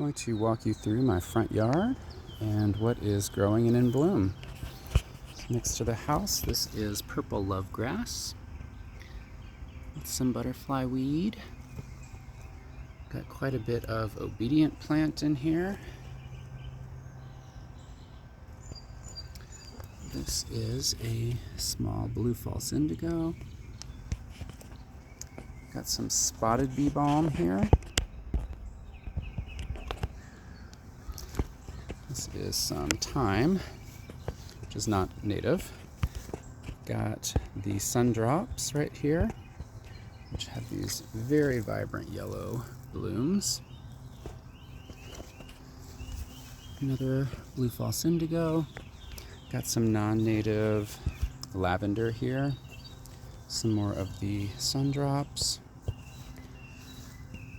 Going to walk you through my front yard and what is growing and in bloom. Next to the house, this is purple lovegrass with some butterfly weed. Got quite a bit of obedient plant in here. This is a small blue false indigo. Got some spotted bee balm here. This is some thyme, which is not native. Got the sundrops right here, which have these very vibrant yellow blooms. Another blue false indigo. Got some non-native lavender here. Some more of the sundrops.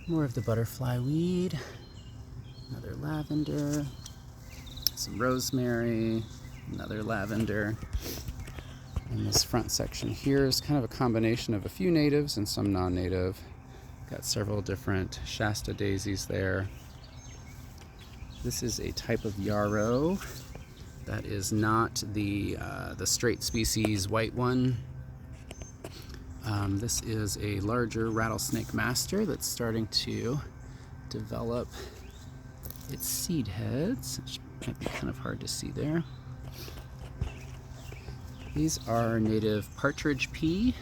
More of the butterfly weed. Another lavender. Some rosemary, another lavender. And this front section here is kind of a combination of a few natives and some non-native. Got several different Shasta daisies there. This is a type of yarrow that is not the straight species white one. This is a larger rattlesnake master that's starting to develop its seed heads, which might be kind of hard to see there. These are native partridge pea.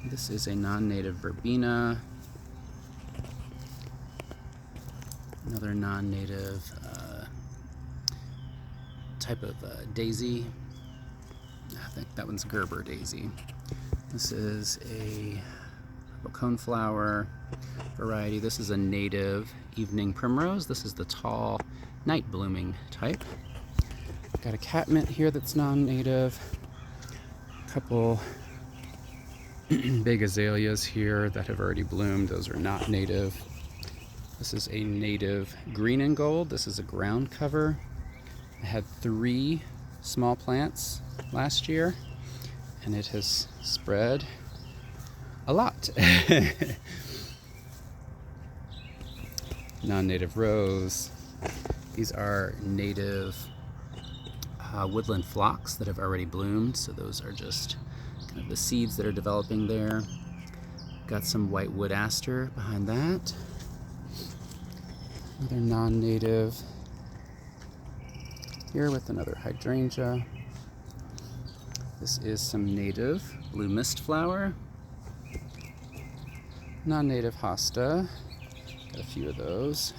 This is a non-native verbena. Another non-native type of daisy. I think that one's Gerber daisy. This is a purple coneflower variety. This is a native evening primrose. This is the tall night blooming type. Got a catmint here that's non-native. A couple big azaleas here that have already bloomed. Those are not native. This is a native green and gold. This is a ground cover. I had 3 small plants last year and it has spread a lot. Non-native rose. These are native woodland phlox that have already bloomed, so those are just kind of the seeds that are developing there. Got some white wood aster behind that. Another non-native here with another hydrangea. This is some native blue mist flower. Non-native hosta. Got a few of those.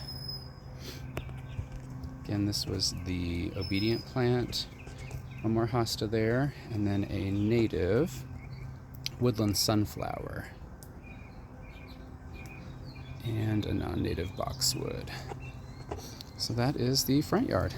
Again, this was the obedient plant. One more hosta there, and then a native woodland sunflower. And a non-native boxwood. So that is the front yard.